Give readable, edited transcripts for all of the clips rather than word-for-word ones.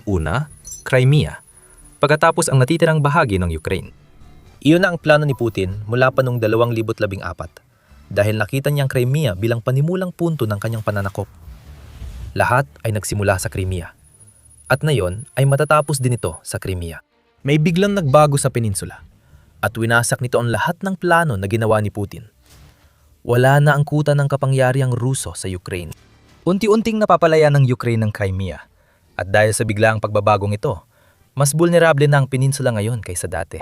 Una, Crimea, pagkatapos ang natitirang bahagi ng Ukraine. Iyon na ang plano ni Putin mula pa noong 2014 dahil nakita niyang Crimea bilang panimulang punto ng kanyang pananakop. Lahat ay nagsimula sa Crimea. At ngayon ay matatapos din ito sa Crimea. May biglang nagbago sa peninsula at winasak nito ang lahat ng plano na ginawa ni Putin. Wala na ang kuta ng kapangyarihang Ruso sa Ukraine. Unti-unting napapalaya ng Ukraine ng Crimea at dahil sa biglaang pagbabagong ito, mas vulnerable na ang peninsula ngayon kaysa dati.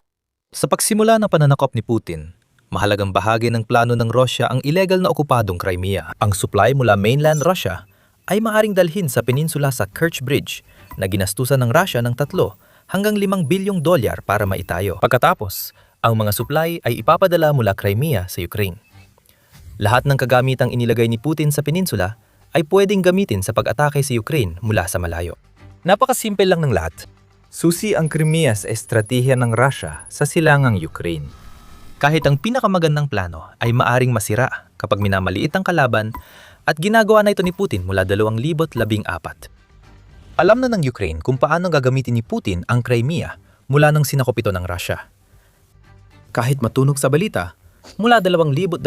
Sa pagsimula ng pananakop ni Putin, mahalagang bahagi ng plano ng Russia ang illegal na okupadong Crimea. Ang supply mula mainland Russia ay maaring dalhin sa peninsula sa Kerch Bridge na ginastusan ng Russia ng 3 hanggang 5 bilyong dolyar para maitayo. Pagkatapos, ang mga supply ay ipapadala mula Crimea sa Ukraine. Lahat ng kagamitang inilagay ni Putin sa peninsula ay pwedeng gamitin sa pag-atake sa Ukraine mula sa malayo. Napakasimple lang ng lahat. Susi ang Crimea sa estratehiya ng Russia sa silangang Ukraine. Kahit ang pinakamagandang plano ay maaring masira kapag minamaliit ang kalaban at ginagawa na ito ni Putin mula 2014. Alam na ng Ukraine kung paano gagamitin ni Putin ang Crimea mula nang sinakop ito ng Russia. Kahit matunog sa balita, mula 2022,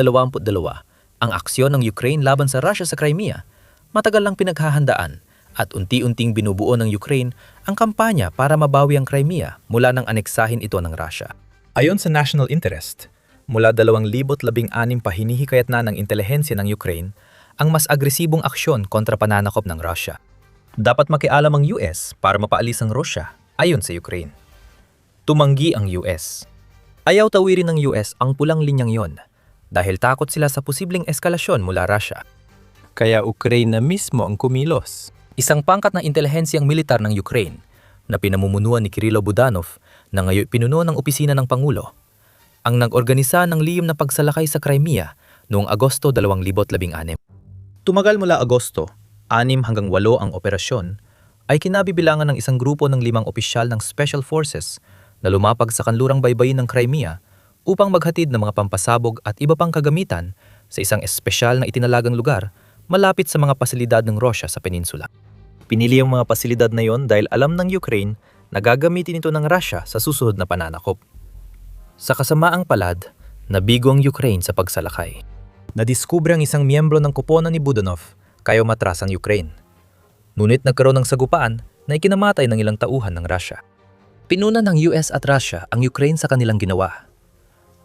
ang aksyon ng Ukraine laban sa Russia sa Crimea, matagal lang pinaghahandaan at unti-unting binubuo ng Ukraine ang kampanya para mabawi ang Crimea mula nang aneksahin ito ng Russia. Ayon sa National Interest, mula 2016 pa hinihikayat na ng intelihensya ng Ukraine ang mas agresibong aksyon kontra pananakop ng Russia. Dapat makialam ang US para mapaalis ang Russia ayon sa Ukraine. Tumanggi ang US. Ayaw tawirin ng US ang pulang linyang yon dahil takot sila sa posibleng eskalasyon mula Russia. Kaya Ukraine na mismo ang kumilos. Isang pangkat na intelihensyang militar ng Ukraine na pinamumunuan ni Kirilo Budanov na ngayon pinuno ng opisina ng Pangulo ang nag-organisa ng lihim na pagsalakay sa Crimea noong Agosto 2016. Tumagal mula Agosto, 6 hanggang 8 ang operasyon ay kinabibilangan ng isang grupo ng 5 opisyal ng Special Forces na lumapag sa kanlurang baybayin ng Crimea upang maghatid ng mga pampasabog at iba pang kagamitan sa isang espesyal na itinalagang lugar malapit sa mga pasilidad ng Russia sa peninsula. Pinili ang mga pasilidad na yon dahil alam ng Ukraine na gagamitin ito ng Russia sa susunod na pananakop. Sa kasamaang palad, nabigo ang Ukraine sa pagsalakay. Nadiskubre ang isang miyembro ng koponan ni Budanov kaya umatras ang Ukraine. Ngunit nagkaroon ng sagupaan na ikinamatay ng ilang tauhan ng Russia. Pinunan ng US at Russia ang Ukraine sa kanilang ginawa.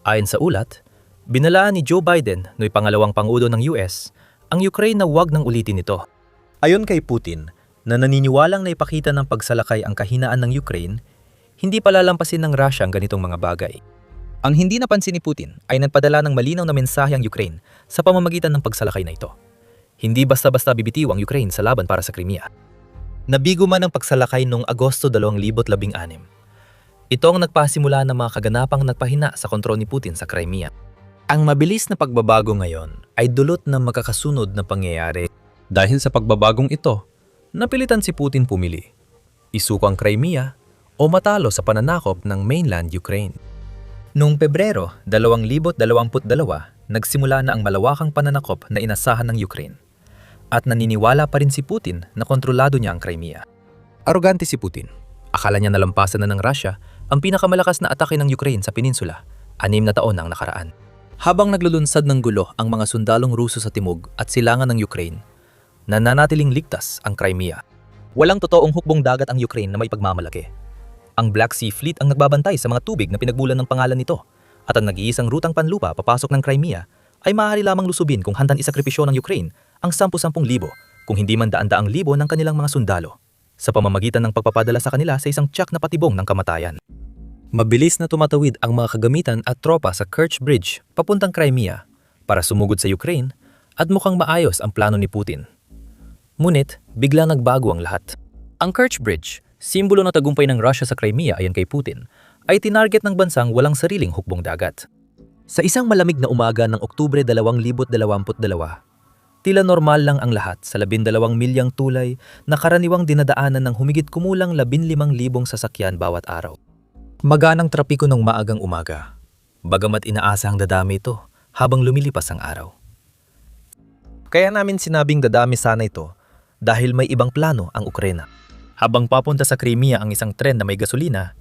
Ayon sa ulat, binalaan ni Joe Biden, no'y pangalawang pangulo ng US, ang Ukraine na huwag nang ulitin ito. Ayon kay Putin, na naniniwalang naipakita ng pagsalakay ang kahinaan ng Ukraine, hindi palalampasin ng Russia ang ganitong mga bagay. Ang hindi napansin ni Putin ay nagpadala ng malinaw na mensahe ang Ukraine sa pamamagitan ng pagsalakay na ito. Hindi basta-basta bibitiw ang Ukraine sa laban para sa Crimea. Nabigo man ang pagsalakay noong Agosto 2016. Ito ang nagpasimula ng mga kaganapang nagpahina sa kontrol ni Putin sa Crimea. Ang mabilis na pagbabago ngayon ay dulot ng magkakasunod na pangyayari. Dahil sa pagbabagong ito, napilitan si Putin pumili. Isuko ang Crimea o matalo sa pananakop ng mainland Ukraine. Noong Pebrero 2022, nagsimula na ang malawakang pananakop na inasahan ng Ukraine. At naniniwala pa rin si Putin na kontrolado niya ang Crimea. Arogante si Putin. Akala niya nalampasan na ng Russia ang pinakamalakas na atake ng Ukraine sa peninsula, 6 na taon ang nakaraan. Habang naglulunsad ng gulo ang mga sundalong Ruso sa timog at silangan ng Ukraine, nananatiling ligtas ang Crimea. Walang totoong hukbong dagat ang Ukraine na may pagmamalaki. Ang Black Sea Fleet ang nagbabantay sa mga tubig na pinagbulan ng pangalan nito at ang nag-iisang rutang panlupa papasok ng Crimea ay maaari lamang lusubin kung handang isakripisyo ng Ukraine ang 10,000 kung hindi man daan-daang libo ng kanilang mga sundalo sa pamamagitan ng pagpapadala sa kanila sa isang tiyak na patibong ng kamatayan. Mabilis na tumatawid ang mga kagamitan at tropa sa Kerch Bridge papuntang Crimea para sumugod sa Ukraine at mukhang maayos ang plano ni Putin. Ngunit bigla nagbago ang lahat. Ang Kerch Bridge, simbolo ng tagumpay ng Russia sa Crimea ayon kay Putin, ay tinarget ng bansang walang sariling hukbong dagat. Sa isang malamig na umaga ng Oktubre 2022, tila normal lang ang lahat sa 12 milyang tulay na karaniwang dinadaanan ng humigit kumulang 15,000 sasakyan bawat araw. Maganang trapiko ng maagang umaga, bagamat inaasahang dadami ito habang lumilipas ang araw. Kaya namin sinabing dadami sana ito dahil may ibang plano ang Ukraine. Habang papunta sa Crimea ang isang tren na may gasolina,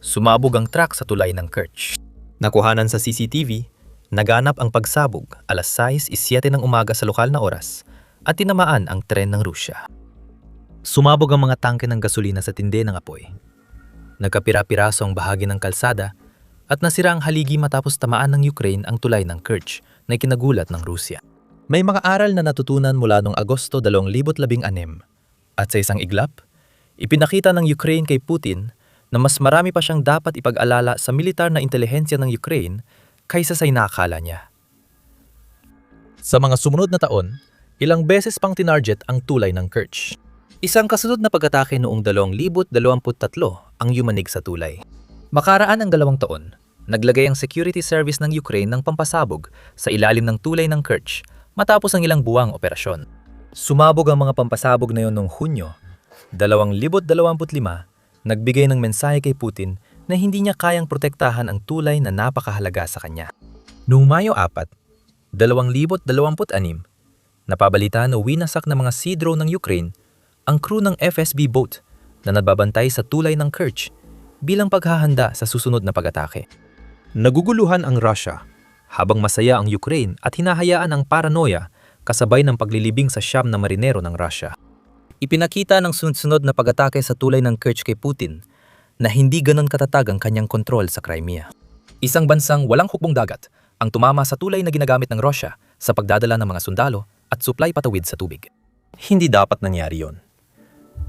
sumabog ang truck sa tulay ng Kerch. Nakuhanan sa CCTV, naganap ang pagsabog alas 6:07 ng umaga sa lokal na oras at tinamaan ang tren ng Rusya. Sumabog ang mga tangke ng gasolina sa tindi ng apoy. Nagkapira-piraso ang bahagi ng kalsada at nasira ang haligi matapos tamaan ng Ukraine ang tulay ng Kerch na ikinagulat ng Rusya. May mga aral na natutunan mula noong Agosto 2016 at sa isang iglap, ipinakita ng Ukraine kay Putin na mas marami pa siyang dapat ipag-alala sa militar na intelihensya ng Ukraine kaysa sa inakala niya. Sa mga sumunod na taon, ilang beses pang tinarget ang tulay ng Kerch. Isang kasunod na pag-atake noong 2023 ang yumanig sa tulay. Makaraan ang 2 taon, naglagay ang security service ng Ukraine ng pampasabog sa ilalim ng tulay ng Kerch matapos ang ilang buwang operasyon. Sumabog ang mga pampasabog na yon noong Hunyo 2025, nagbigay ng mensahe kay Putin na hindi niya kayang protektahan ang tulay na napakahalaga sa kanya. Noong Mayo 4, 2026, napabalita na winasak ng mga sea drone ng Ukraine ang crew ng FSB boat na nagbabantay sa tulay ng Kerch bilang paghahanda sa susunod na pag-atake. Naguguluhan ang Russia habang masaya ang Ukraine at hinahayaan ang paranoia kasabay ng paglilibing sa siyam na marinero ng Russia. Ipinakita ng sunod-sunod na pag-atake sa tulay ng Kerch kay Putin na hindi ganon katatag ang kanyang kontrol sa Crimea. Isang bansang walang hukbong dagat ang tumama sa tulay na ginagamit ng Russia sa pagdadala ng mga sundalo at supply patawid sa tubig. Hindi dapat nangyari yon.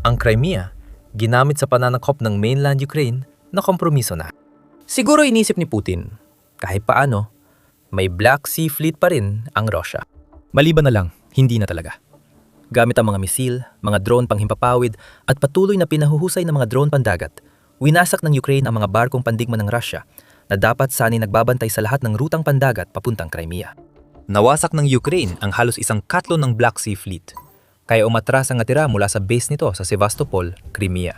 Ang Crimea, ginamit sa pananakop ng mainland Ukraine na kompromiso na. Siguro inisip ni Putin, kahit paano, may Black Sea Fleet pa rin ang Russia. Maliban na lang, hindi na talaga. Gamit ang mga misil, mga drone panghimpapawid at patuloy na pinahuhusay ng mga drone pandagat, winasak ng Ukraine ang mga barkong pandigma ng Russia na dapat sanay nagbabantay sa lahat ng rutang pandagat papuntang Crimea. Nawasak ng Ukraine ang halos isang katlo ng Black Sea Fleet, kaya umatras ang natira mula sa base nito sa Sevastopol, Crimea.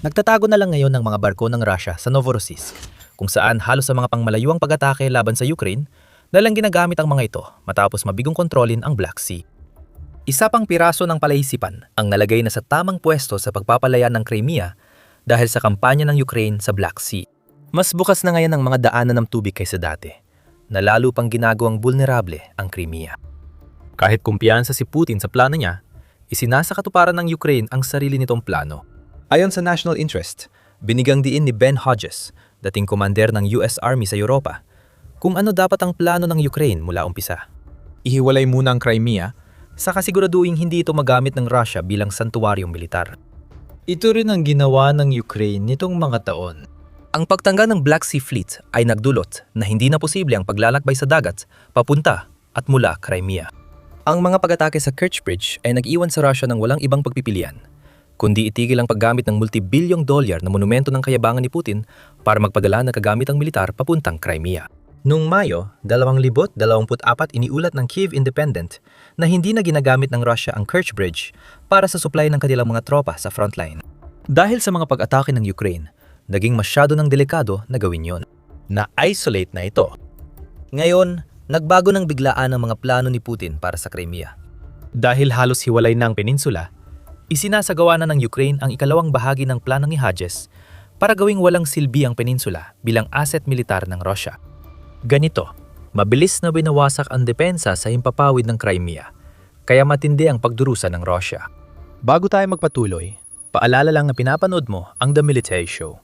Nagtatago na lang ngayon ng mga barko ng Russia sa Novorossiysk, kung saan halos sa mga pangmalayuang pag-atake laban sa Ukraine, dalang ginagamit ang mga ito matapos mabigong kontrolin ang Black Sea. Isa pang piraso ng palaisipan ang nalagay na sa tamang pwesto sa pagpapalaya ng Crimea dahil sa kampanya ng Ukraine sa Black Sea. Mas bukas na ngayon ang mga daanan ng tubig kaysa dati, na lalo pang ginagawang vulnerable ang Crimea. Kahit kumpiyansa si Putin sa plano niya, isinasa katuparan ng Ukraine ang sarili nitong plano. Ayon sa national interest, binigang diin ni Ben Hodges, dating komander ng US Army sa Europa, kung ano dapat ang plano ng Ukraine mula umpisa. Ihiwalay muna ang Crimea, saka siguraduhin hindi ito magamit ng Russia bilang santuaryong militar. Ito rin ang ginawa ng Ukraine nitong mga taon. Ang pagtanggal ng Black Sea Fleet ay nagdulot na hindi na posible ang paglalakbay sa dagat, papunta at mula Crimea. Ang mga pag-atake sa Kerch Bridge ay nag-iwan sa Russia ng walang ibang pagpipilian, kundi itigil ang paggamit ng multibilyong dolyar na monumento ng kayabangan ni Putin para magpadala ng kagamitang militar papuntang Crimea. Noong Mayo 2024, iniulat ng Kyiv Independent na hindi na ginagamit ng Russia ang Kerch Bridge para sa supply ng kanilang mga tropa sa frontline. Dahil sa mga pag-atake ng Ukraine, naging masyado ng delikado na gawin yon. Na-isolate na ito. Ngayon, nagbago ng biglaan ang mga plano ni Putin para sa Crimea. Dahil halos hiwalay na ang peninsula, isinasagawa na ng Ukraine ang ikalawang bahagi ng plano ni Hodges para gawing walang silbi ang peninsula bilang asset militar ng Russia. Ganito, mabilis na binawasak ang depensa sa himpapawid ng Crimea, kaya matindi ang pagdurusa ng Russia. Bago tayo magpatuloy, paalala lang na pinapanood mo ang The Military Show.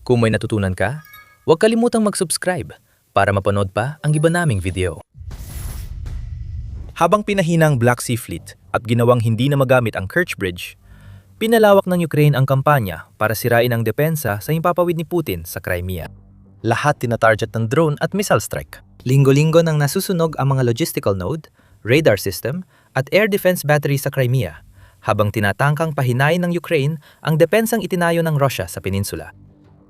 Kung may natutunan ka, huwag kalimutang mag-subscribe para mapanood pa ang iba naming video. Habang pinahina ang Black Sea Fleet at ginawang hindi na magamit ang Kerch Bridge, pinalawak ng Ukraine ang kampanya para sirain ang depensa sa himpapawid ni Putin sa Crimea. Lahat tinatarget ng drone at missile strike. Linggo-linggo nang nasusunog ang mga logistical node, radar system at air defense battery sa Crimea, habang tinatangkang pahinain ng Ukraine ang depensang itinayo ng Russia sa peninsula.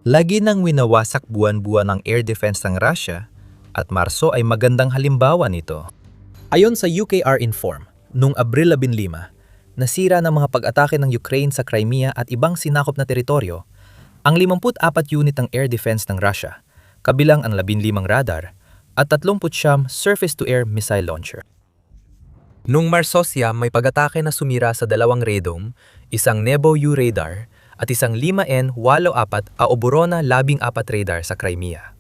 Lagi nang winawasak buwan-buwan ang air defense ng Russia at Marso ay magandang halimbawa nito. Ayon sa UKR Inform, noong Abril 15, nasira ng mga pag-atake ng Ukraine sa Crimea at ibang sinakop na teritoryo ang 54 unit ng air defense ng Russia, kabilang ang 15 radar at 39 surface-to-air missile launcher. Noong Marso may pag-atake na sumira sa 2 radome, isang Nebo U radar at isang 5N-84 Aoborona 14 radar sa Crimea.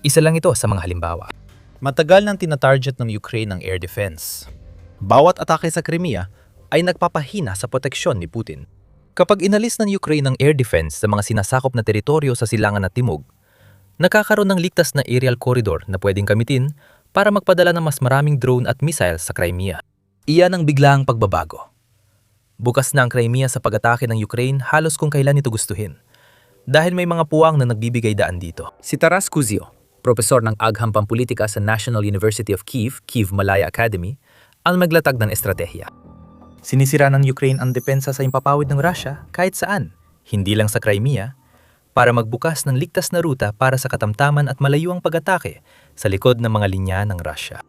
Isa lang ito sa mga halimbawa. Matagal nang tinatarget ng Ukraine ang air defense. Bawat atake sa Crimea ay nagpapahina sa proteksyon ni Putin. Kapag inalis ng Ukraine ang air defense sa mga sinasakop na teritoryo sa silangan at timog, nakakaroon ng ligtas na aerial corridor na pwedeng gamitin para magpadala ng mas maraming drone at missiles sa Crimea. Iyan ang biglaang pagbabago. Bukas na ang Crimea sa pag-atake ng Ukraine halos kung kailan ito gustuhin, dahil may mga puwang na nagbibigay daan dito. Si Taras Kuzio, profesor ng Agham Pampulitika sa National University of Kyiv, Kyiv Malaya Academy, ang maglatag ng estratehiya. Sinisira ng Ukraine ang depensa sa impapawid ng Russia kahit saan, hindi lang sa Crimea, para magbukas ng ligtas na ruta para sa katamtaman at malayuang pag-atake sa likod ng mga linya ng Russia.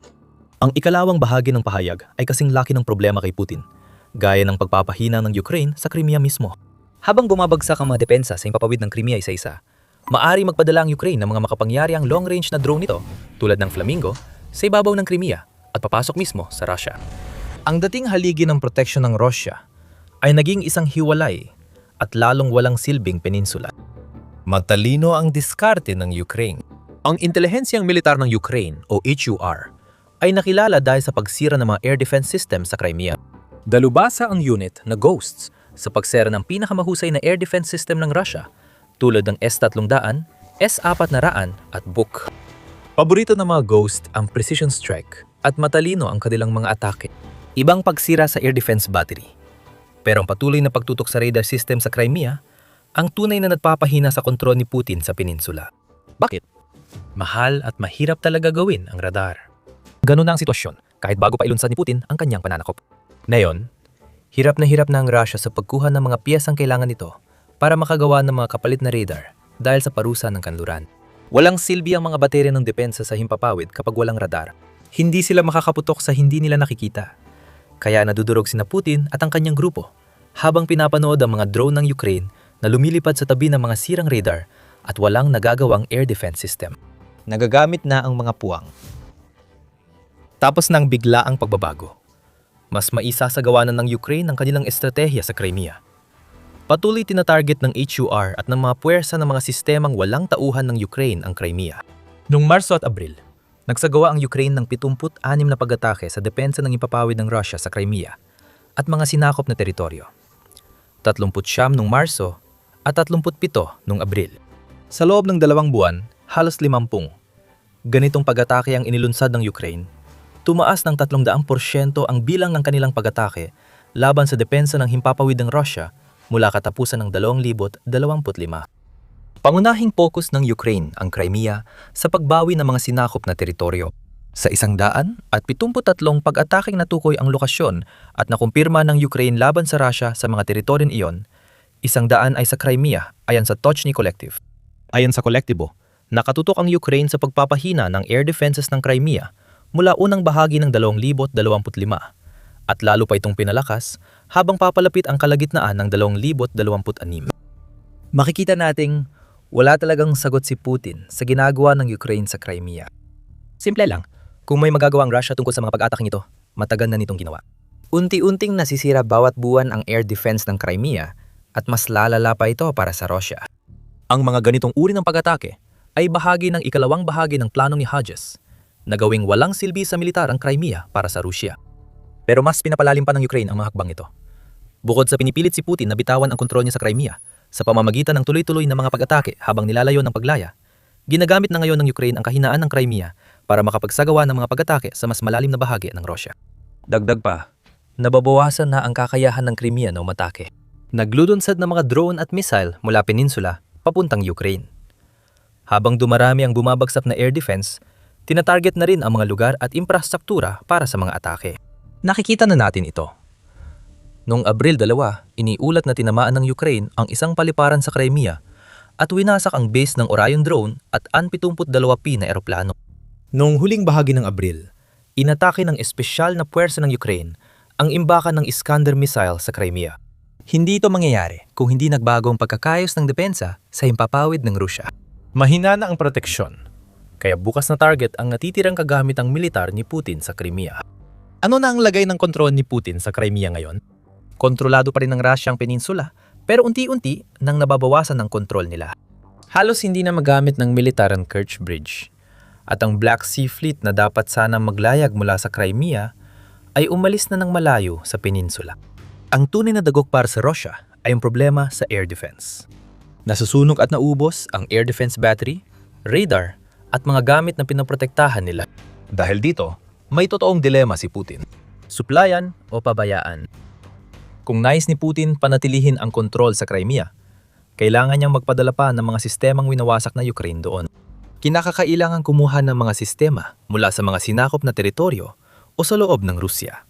Ang ikalawang bahagi ng pahayag ay kasing laki ng problema kay Putin, gaya ng pagpapahina ng Ukraine sa Crimea mismo. Habang bumabagsak ang mga depensa sa impapawid ng Crimea isa-isa, maaari magpadala ang Ukraine ng mga makapangyariang long-range na drone nito tulad ng Flamingo sa ibabaw ng Crimea at papasok mismo sa Russia. Ang dating haligi ng proteksyon ng Russia ay naging isang hiwalay at lalong walang silbing peninsula. Matalino ang diskarte ng Ukraine. Ang intelihensyang militar ng Ukraine o HUR ay nakilala dahil sa pagsira ng mga air defense system sa Crimea. Dalubhasa ang unit na Ghosts sa pagsera ng pinakamahusay na air defense system ng Russia tulad ng S-300, S-400 at Buk. Paborito ng mga Ghost ang precision strike at matalino ang kanilang mga atake. Ibang pagsira sa air defense battery. Pero ang patuloy na pagtutok sa radar system sa Crimea ang tunay na nagpapahina sa kontrol ni Putin sa peninsula. Bakit? Mahal at mahirap talaga gawin ang radar. Ganun na ang sitwasyon kahit bago pa ilunsad ni Putin ang kanyang pananakop. Ngayon, hirap na ang Russia sa pagkuha ng mga piyesang kailangan nito para makagawa ng mga kapalit na radar dahil sa parusa ng kanluran. Walang silbi ang mga baterya ng depensa sa himpapawid kapag walang radar. Hindi sila makakaputok sa hindi nila nakikita. Kaya nadudurog sina Putin at ang kanyang grupo habang pinapanood ang mga drone ng Ukraine na lumilipad sa tabi ng mga sirang radar at walang nagagawang air defense system. Nagagamit na ang mga puwang. Tapos nang bigla ang pagbabago. Mas maisasagawa na ng Ukraine ang kanilang estratehiya sa Crimea. Patuloy tinatarget ng HUR at ng mga puwersa ng mga sistemang walang tauhan ng Ukraine ang Crimea. Noong Marso at Abril, nagsagawa ang Ukraine ng 76 na pag-atake sa depensa ng impapawid ng Russia sa Crimea at mga sinakop na teritoryo. 39 noong Marso at 37 noong Abril. Sa loob ng 2 buwan, halos 50. Ganitong pag-atake ang inilunsad ng Ukraine. Tumaas ng 300% ang bilang ng kanilang pag-atake laban sa depensa ng himpapawid ng Russia mula katapusan ng 2025. Pangunahing focus ng Ukraine ang Crimea sa pagbawi ng mga sinakop na teritoryo. Sa 173 pag-ataking natukoy ang lokasyon at nakumpirma ng Ukraine laban sa Russia sa mga teritoryo iyon, 100 ay sa Crimea ayon sa Tochny Collective. Ayon sa kolektibo, nakatutok ang Ukraine sa pagpapahina ng air defenses ng Crimea mula unang bahagi ng 2025 at lalo pa itong pinalakas habang papalapit ang kalagitnaan ng 2026. Makikita nating wala talagang sagot si Putin sa ginagawa ng Ukraine sa Crimea. Simple lang, kung may magagawa ang Russia tungkol sa mga pag-ataking ito, matagal na nitong ginawa. Unti-unting nasisira bawat buwan ang air defense ng Crimea at mas lalala pa ito para sa Russia. Ang mga ganitong uri ng pag-atake ay bahagi ng ikalawang bahagi ng plano ni Hodges na gawing walang silbi sa militar ang Crimea para sa Rusya. Pero mas pinapalalim pa ng Ukraine ang mga hakbang ito. Bukod sa pinipilit si Putin na bitawan ang kontrol niya sa Crimea sa pamamagitan ng tuloy-tuloy na mga pag-atake habang nilalayo ng paglaya, ginagamit na ngayon ng Ukraine ang kahinaan ng Crimea para makapagsagawa ng mga pag-atake sa mas malalim na bahagi ng Rusya. Dagdag pa, nababawasan na ang kakayahan ng Crimea na umatake. Naglulunsad ng mga drone at missile mula peninsula papuntang Ukraine. Habang dumarami ang bumabagsak na air defense, tinatarget na rin ang mga lugar at infrastruktura para sa mga atake. Nakikita na natin ito. Noong Abril 2, iniulat na tinamaan ng Ukraine ang isang paliparan sa Crimea at winasak ang base ng Orion drone at An-72P na eroplano. Noong huling bahagi ng Abril, inatake ng espesyal na puwersa ng Ukraine ang imbakan ng Iskander missile sa Crimea. Hindi ito mangyayari kung hindi nagbago ang pagkakayos ng depensa sa himpapawid ng Rusya. Mahina na ang proteksyon. Kaya bukas na target ang natitirang kagamitang militar ni Putin sa Crimea. Ano na ang lagay ng kontrol ni Putin sa Crimea ngayon? Kontrolado pa rin ng Russia ang peninsula, pero unti-unti nang nababawasan ang kontrol nila. Halos hindi na magamit ng militar ang Kerch Bridge. At ang Black Sea Fleet na dapat sana maglayag mula sa Crimea ay umalis na ng malayo sa peninsula. Ang tunay na dagok para sa Russia ay ang problema sa air defense. Nasusunog at naubos ang air defense battery, radar, at mga gamit na pinoprotektahan nila. Dahil dito, may totoong dilema si Putin. Suplayan o pabayaan? Kung nais ni Putin panatilihin ang kontrol sa Crimea, kailangan niyang magpadala pa ng mga sistemang winawasak na Ukraine doon. Kinakakailangan kumuha ng mga sistema mula sa mga sinakop na teritoryo o sa loob ng Rusya.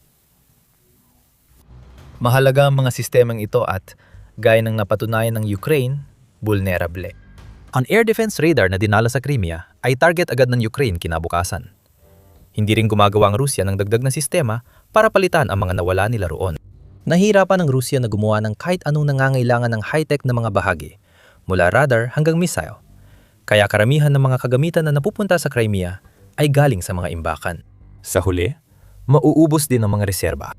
Mahalaga ang mga sistemang ito at, gaya ng napatunayan ng Ukraine, vulnerable. Ang air defense radar na dinala sa Crimea ay target agad ng Ukraine kinabukasan. Hindi rin gumagawa ang Rusya ng dagdag na sistema para palitan ang mga nawala nila roon. Nahirapan ang Rusya na gumawa ng kahit anong nangangailangan ng high-tech na mga bahagi, mula radar hanggang missile. Kaya karamihan ng mga kagamitan na napupunta sa Crimea ay galing sa mga imbakan. Sa huli, mauubos din ang mga reserba.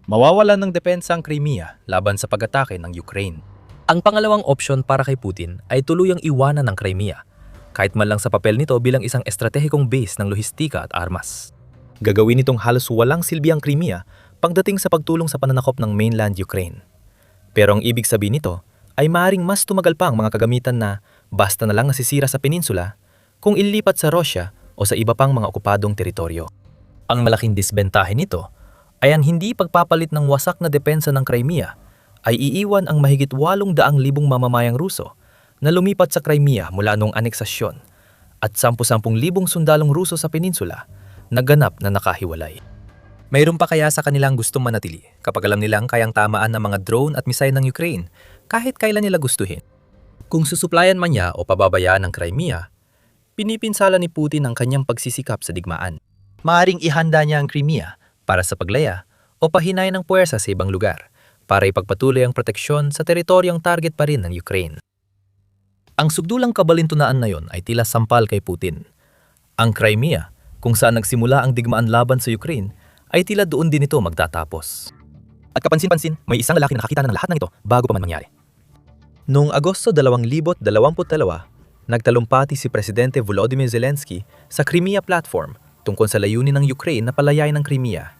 Mawawalan ng depensa ang Crimea laban sa pag-atake ng Ukraine. Ang pangalawang opsyon para kay Putin ay tuluyang iwanan ng Crimea, kahit man lang sa papel nito bilang isang estratehikong base ng lohistika at armas. Gagawin nitong halos walang silbi ang Crimea pagdating sa pagtulong sa pananakop ng mainland Ukraine. Pero ang ibig sabihin nito ay maaaring mas tumagal pa ang mga kagamitan na basta na lang nasisira sa peninsula kung ilipat sa Russia o sa iba pang mga okupadong teritoryo. Ang malaking disbentahe nito ay ang hindi pagpapalit ng wasak na depensa ng Crimea ay iiwan ang mahigit 800,000 mamamayang Ruso na lumipat sa Crimea mula noong aneksasyon at 10,000 sundalong Ruso sa peninsula na ganap na nakahiwalay. Mayroon pa kaya sa kanilang gustong manatili kapag alam nilang kayang tamaan ng mga drone at misay ng Ukraine kahit kailan nila gustuhin? Kung susuplayan man niya o pababayaan ng Crimea, pinipinsala ni Putin ang kanyang pagsisikap sa digmaan. Maaring ihanda niya ang Crimea para sa paglaya o pahinay ng puwersa sa ibang lugar para ipagpatuloy ang proteksyon sa teritoryong target pa rin ng Ukraine. Ang sugdulang kabalintunaan na yon ay tila sampal kay Putin. Ang Crimea, kung saan nagsimula ang digmaan laban sa Ukraine, ay tila doon din ito magtatapos. At kapansin-pansin, may isang lalaki na nakakita ng lahat ng ito bago pa man mangyari. Noong Agosto 2022, nagtalumpati si Presidente Volodymyr Zelensky sa Crimea Platform tungkol sa layunin ng Ukraine na palayain ng Crimea.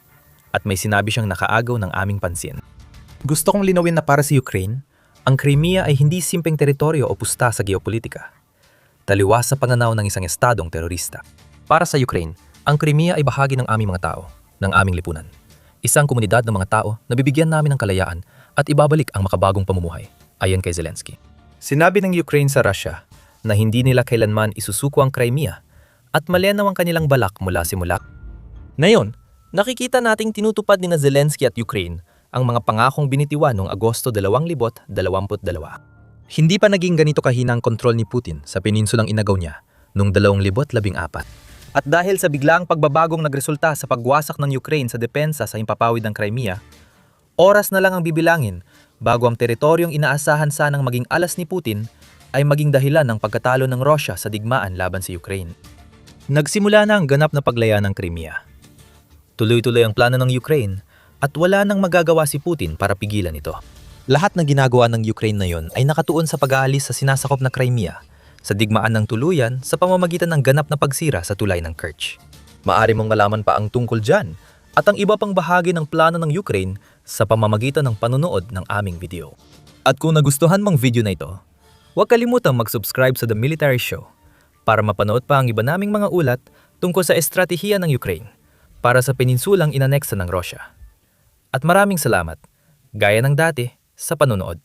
At may sinabi siyang nakaagaw ng aming pansin. Gusto kong linawin na para sa Ukraine, ang Crimea ay hindi simpleng teritoryo o pusta sa geopolitika. Taliwas sa pananaw ng isang estadong terorista. Para sa Ukraine, ang Crimea ay bahagi ng aming mga tao, ng aming lipunan. Isang komunidad ng mga tao na bibigyan namin ng kalayaan at ibabalik ang makabagong pamumuhay, ayon kay Zelensky. Sinabi ng Ukraine sa Russia na hindi nila kailanman isusuko ang Crimea at malinaw ang kanilang balak mula simula. Ngayon, nakikita nating tinutupad ni na Zelensky at Ukraine ang mga pangakong binitiwan noong Agosto 2022. Hindi pa naging ganito kahina ang kontrol ni Putin sa peninsulang inagaw niya noong 2014. At dahil sa biglaang pagbabagong nagresulta sa pagwasak ng Ukraine sa depensa sa himpapawid ng Crimea, oras na lang ang bibilangin bago ang teritoryong inaasahan sanang maging alas ni Putin ay maging dahilan ng pagkatalo ng Russia sa digmaan laban sa Ukraine. Nagsimula na ang ganap na paglaya ng Crimea. Tuloy-tuloy ang plano ng Ukraine at wala nang magagawa si Putin para pigilan ito. Lahat ng ginagawa ng Ukraine na yon ay nakatuon sa pag-aalis sa sinasakop na Crimea, sa digmaan ng tuluyan sa pamamagitan ng ganap na pagsira sa tulay ng Kerch. Maaari mong malaman pa ang tungkol dyan at ang iba pang bahagi ng plano ng Ukraine sa pamamagitan ng panonood ng aming video. At kung nagustuhan mong video na ito, huwag kalimutang mag-subscribe sa The Military Show para mapanood pa ang iba naming mga ulat tungkol sa estratehiya ng Ukraine para sa peninsulang inaneksa ng Russia. At maraming salamat, gaya ng dati, sa panonood.